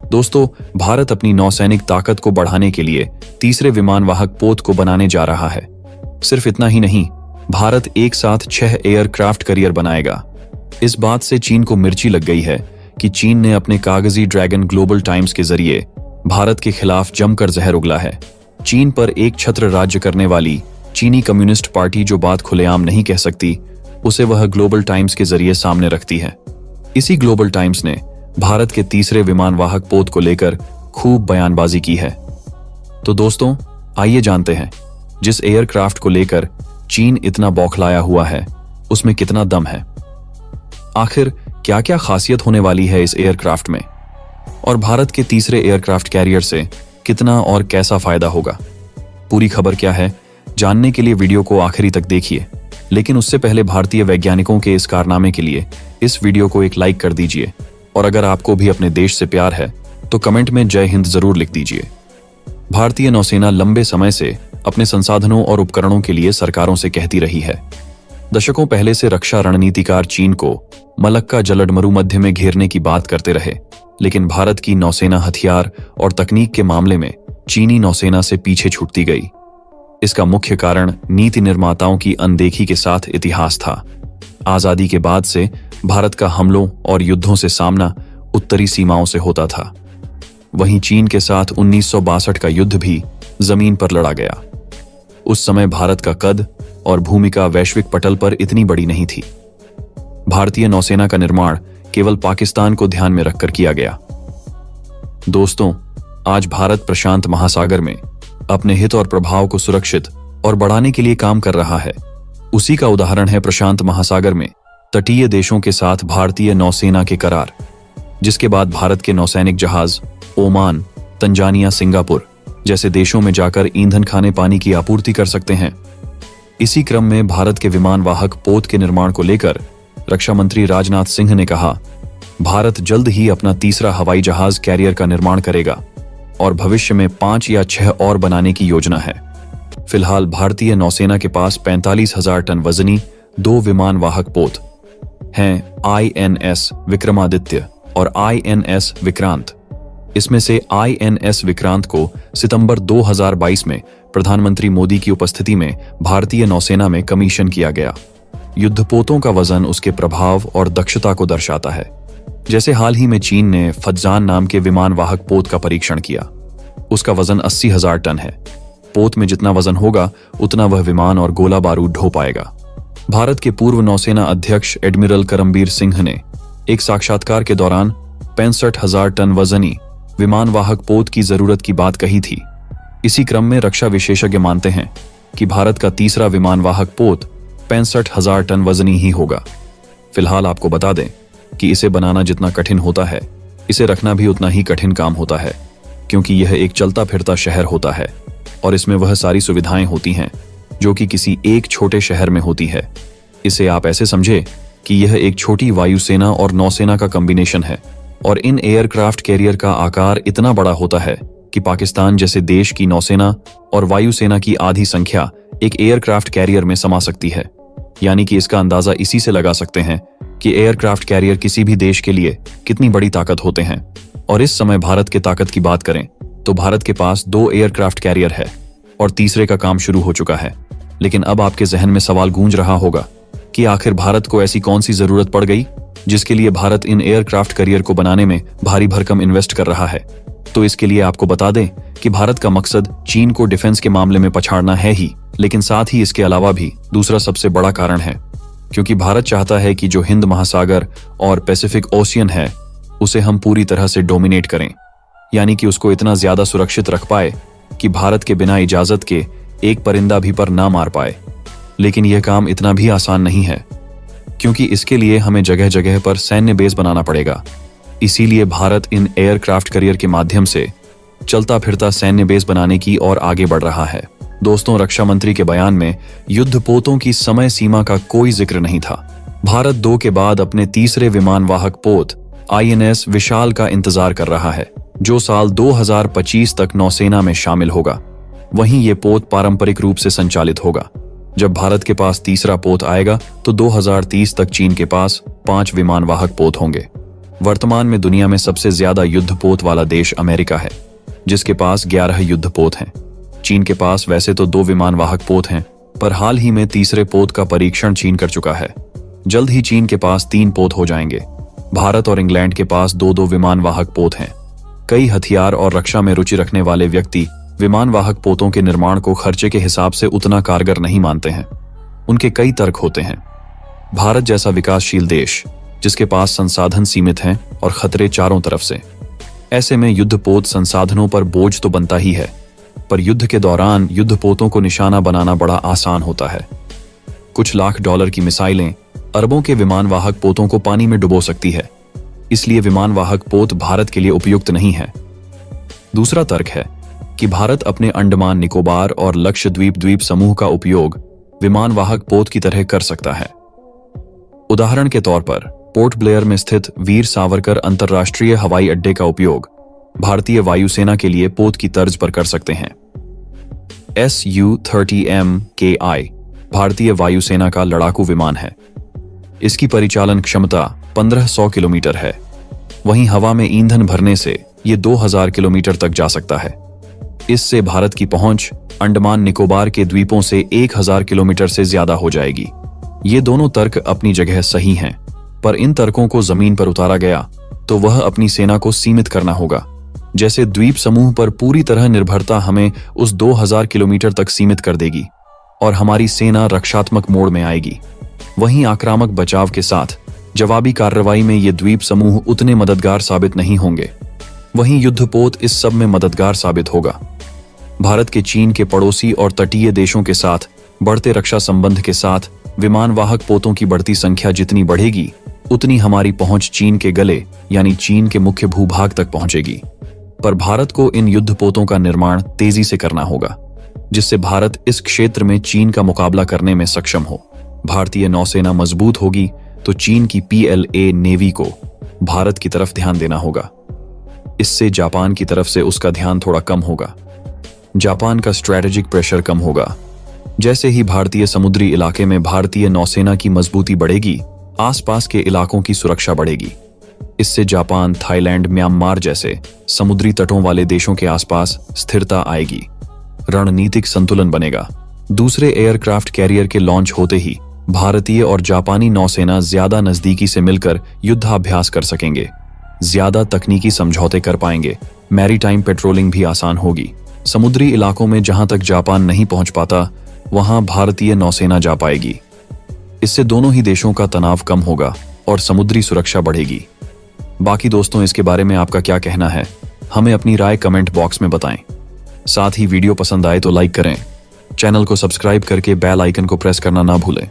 दोस्तों, भारत अपनी नौसैनिक ताकत को बढ़ाने के लिए तीसरे विमानवाहक पोत को बनाने जा रहा है। सिर्फ इतना ही नहीं, भारत एक साथ 6 एयरक्राफ्ट कैरियर बनाएगा। इस बात से चीन को मिर्ची लग गई है कि चीन ने अपने कागजी ड्रैगन ग्लोबल टाइम्स के जरिए भारत के खिलाफ जमकर जहर उगला है। चीन पर एक छत्र राज्य करने वाली चीनी कम्युनिस्ट पार्टी जो बात खुलेआम नहीं कह सकती, उसे वह ग्लोबल टाइम्स के जरिए सामने रखती है। इसी ग्लोबल टाइम्स ने भारत के तीसरे विमानवाहक पोत को लेकर खूब बयानबाजी की है। तो दोस्तों, आइए जानते हैं जिस एयरक्राफ्ट को लेकर चीन इतना बौखलाया हुआ है उसमें कितना दम है। आखिर क्या क्या खासियत होने वाली है इस एयरक्राफ्ट में, और भारत के तीसरे एयरक्राफ्ट कैरियर से कितना और कैसा फायदा होगा। पूरी खबर क्या है, जानने के लिए वीडियो को आखिरी तक देखिए। लेकिन उससे पहले भारतीय वैज्ञानिकों के इस कारनामे के लिए इस वीडियो को एक लाइक कर दीजिए, और अगर आपको भी अपने देश से प्यार है तो कमेंट में जय हिंद जरूर लिख दीजिए। भारतीय नौसेना लंबे समय से अपने संसाधनों और उपकरणों के लिए सरकारों से कहती रही है। दशकों पहले से रक्षा रणनीतिकार चीन को मलक्का जलद मरुमध्य में घेरने की बात करते रहे, लेकिन भारत की नौसेना हथियार और तकनीक के मामले में चीनी नौसेना से पीछे छूटती गई। इसका मुख्य कारण नीति निर्माताओं की अनदेखी के साथ इतिहास था। आजादी के बाद से भारत का हमलों और युद्धों से सामना उत्तरी सीमाओं से होता था। वहीं चीन के साथ 1962 का युद्ध भी जमीन पर लड़ा गया। उस समय भारत का कद और भूमिका वैश्विक पटल पर इतनी बड़ी नहीं थी। भारतीय नौसेना का निर्माण केवल पाकिस्तान को ध्यान में रखकर किया गया। दोस्तों, आज भारत प्रशांत महासागर में अपने हित और प्रभाव को सुरक्षित और बढ़ाने के लिए काम कर रहा है। उसी का उदाहरण है प्रशांत महासागर में तटीय देशों के साथ भारतीय नौसेना के करार, जिसके बाद भारत के नौसैनिक जहाज ओमान, तंजानिया, सिंगापुर जैसे देशों में जाकर ईंधन खाने पानी की आपूर्ति कर सकते हैं। इसी क्रम में भारत के विमानवाहक पोत के निर्माण को लेकर रक्षा मंत्री राजनाथ सिंह ने कहा, भारत जल्द ही अपना तीसरा हवाई जहाज कैरियर का निर्माण करेगा और भविष्य में 5 या 6 और बनाने की योजना है। फिलहाल भारतीय नौसेना के पास 45,000 टन वजनी 2 विमानवाहक पोत हैं, INS विक्रमादित्य और INS विक्रांत। इसमें से INS विक्रांत को सितंबर 2022 में प्रधानमंत्री मोदी की उपस्थिति में भारतीय नौसेना में कमीशन किया गया। युद्धपोतों का वजन उसके प्रभाव और दक्षता को दर्शाता है। जैसे हाल ही में चीन ने फज्जान नाम के विमानवाहक पोत का परीक्षण किया। उसका वजन 80,000 टन है। पोत में जितना वजन होगा उतना वह विमान और गोला बारूद ढो पाएगा। भारत के पूर्व नौसेना अध्यक्ष एडमिरल करमबीर सिंह ने एक साक्षात्कार के दौरान 65,000 टन वजनी विमानवाहक पोत की जरूरत की बात कही थी। इसी क्रम में रक्षा विशेषज्ञ मानते हैं कि भारत का तीसरा विमानवाहक पोत 65,000 टन वजनी ही होगा। फिलहाल आपको बता दें कि इसे बनाना जितना कठिन होता है, इसे रखना भी उतना ही कठिन काम होता है, क्योंकि यह एक चलता फिरता शहर होता है और इसमें वह सारी सुविधाएं होती हैं जो कि किसी एक छोटे शहर में होती है। इसे आप ऐसे समझे कि यह एक छोटी वायुसेना और नौसेना का कॉम्बिनेशन है, और इन एयरक्राफ्ट कैरियर का आकार इतना बड़ा होता है कि पाकिस्तान जैसे देश की नौसेना और वायुसेना की आधी संख्या एक एयरक्राफ्ट कैरियर में समा सकती है। यानी कि इसका अंदाजा इसी से लगा सकते हैं कि एयरक्राफ्ट कैरियर किसी भी देश के लिए कितनी बड़ी ताकत होते हैं। और इस समय भारत के ताकत की बात करें तो भारत के पास 2 एयरक्राफ्ट कैरियर है और तीसरे का काम शुरू हो चुका है। लेकिन अब आपके जहन में सवाल गूंज रहा होगा कि आखिर भारत को ऐसी कौन सी जरूरत पड़ गई जिसके लिए भारत इन एयरक्राफ्ट कैरियर को बनाने में भारी भरकम इन्वेस्ट कर रहा है। तो इसके लिए आपको बता दें कि भारत का मकसद चीन को डिफेंस के मामले में पछाड़ना है ही, लेकिन साथ ही इसके अलावा भी दूसरा सबसे बड़ा कारण है, क्योंकि भारत चाहता है कि जो हिंद महासागर और पैसिफिक ओशियन है उसे हम पूरी तरह से डोमिनेट करें, यानी कि उसको इतना ज्यादा सुरक्षित रख पाए कि भारत के बिना इजाजत के एक परिंदा भी पर ना मार पाए। लेकिन यह काम इतना भी आसान नहीं है, क्योंकि इसके लिए हमें जगह जगह पर सैन्य बेस बनाना पड़ेगा। इसीलिए भारत इन एयरक्राफ्ट कैरियर के माध्यम से चलता फिरता सैन्य बेस बनाने की ओर आगे बढ़ रहा है। दोस्तों, रक्षा मंत्री के बयान में युद्धपोतों की समय सीमा का कोई जिक्र नहीं था। भारत 2 के बाद अपने तीसरे विमानवाहक पोत INS विशाल का इंतजार कर रहा है, जो साल 2025 तक नौसेना में शामिल होगा। वहीं ये पोत पारंपरिक रूप से संचालित होगा। जब भारत के पास तीसरा पोत आएगा तो 2030 तक चीन के पास 5 विमानवाहक पोत होंगे। वर्तमान में दुनिया में सबसे ज्यादा युद्धपोत वाला देश अमेरिका है, जिसके पास 11 युद्धपोत हैं। चीन के पास वैसे तो 2 विमान वाहक पोत हैं, पर हाल ही में तीसरे पोत का परीक्षण चीन कर चुका है। जल्द ही चीन के पास 3 पोत हो जाएंगे। भारत और इंग्लैंड के पास 2-2 विमान वाहक पोत हैं। कई हथियार और रक्षा में रुचि रखने वाले व्यक्ति विमान वाहक पोतों के निर्माण को खर्चे के हिसाब से उतना कारगर नहीं मानते हैं। उनके कई तर्क होते हैं। भारत जैसा विकासशील देश, जिसके पास संसाधन सीमित हैं और खतरे चारों तरफ से, ऐसे में युद्धपोत संसाधनों पर बोझ तो बनता ही है, पर युद्ध के दौरान युद्धपोतों को निशाना बनाना बड़ा आसान होता है। कुछ लाख डॉलर की मिसाइलें अरबों के विमान वाहक पोतों को पानी में डुबो सकती है, इसलिए विमान वाहक पोत भारत के लिए उपयुक्त नहीं है। दूसरा तर्क है कि भारत अपने अंडमान निकोबार और लक्षद्वीप द्वीप समूह का उपयोग विमान वाहक पोत की तरह कर सकता है। उदाहरण के तौर पर पोर्ट ब्लेयर में स्थित वीर सावरकर अंतर्राष्ट्रीय हवाई अड्डे का उपयोग भारतीय वायुसेना के लिए पोत की तर्ज पर कर सकते हैं। Su-30MKI भारतीय वायुसेना का लड़ाकू विमान है। इसकी परिचालन क्षमता 1500 किलोमीटर है। वहीं हवा में ईंधन भरने से ये 2000 किलोमीटर तक जा सकता है। इससे भारत की पहुंच अंडमान निकोबार के द्वीपों से 1000 किलोमीटर से ज्यादा हो जाएगी। ये दोनों तर्क अपनी जगह सही हैं, पर इन तर्कों को जमीन पर उतारा गया तो वह अपनी सेना को सीमित करना होगा। जैसे द्वीप समूह पर पूरी तरह निर्भरता हमें उस 2000 किलोमीटर तक सीमित कर देगी और हमारी सेना रक्षात्मक मोड में आएगी। वहीं आक्रामक बचाव के साथ जवाबी कार्रवाई में ये द्वीप समूह उतने मददगार साबित नहीं होंगे। वहीं युद्धपोत इस सब में मददगार साबित होगा। भारत के चीन के पड़ोसी और तटीय देशों के साथ बढ़ते रक्षा संबंध के साथ विमान वाहक पोतों की बढ़ती संख्या जितनी बढ़ेगी, उतनी हमारी पहुंच चीन के गले यानी चीन के मुख्य भूभाग तक पहुंचेगी। पर भारत को इन युद्धपोतों का निर्माण तेजी से करना होगा, जिससे भारत इस क्षेत्र में चीन का मुकाबला करने में सक्षम हो। भारतीय नौसेना मजबूत होगी तो चीन की PLA नेवी को भारत की तरफ ध्यान देना होगा। इससे जापान की तरफ से उसका ध्यान थोड़ा कम होगा। जापान का स्ट्रैटेजिक प्रेशर कम होगा। जैसे ही भारतीय समुद्री इलाके में भारतीय नौसेना की मजबूती बढ़ेगी, आसपास के इलाकों की सुरक्षा बढ़ेगी। इससे जापान, थाईलैंड, म्यांमार जैसे समुद्री तटों वाले देशों के आसपास स्थिरता आएगी। रणनीतिक संतुलन बनेगा। दूसरे एयरक्राफ्ट कैरियर के लॉन्च होते ही भारतीय और जापानी नौसेना ज्यादा नजदीकी से मिलकर युद्धाभ्यास कर सकेंगे, ज्यादा तकनीकी समझौते कर पाएंगे। मैरीटाइम पेट्रोलिंग भी आसान होगी। समुद्री इलाकों में जहां तक जापान नहीं पहुंच पाता, वहां भारतीय नौसेना जा पाएगी। इससे दोनों ही देशों का तनाव कम होगा और समुद्री सुरक्षा बढ़ेगी। बाकी दोस्तों, इसके बारे में आपका क्या कहना है? हमें अपनी राय कमेंट बॉक्स में बताएं। साथ ही वीडियो पसंद आए तो लाइक करें। चैनल को सब्सक्राइब करके बेल आइकन को प्रेस करना ना भूलें।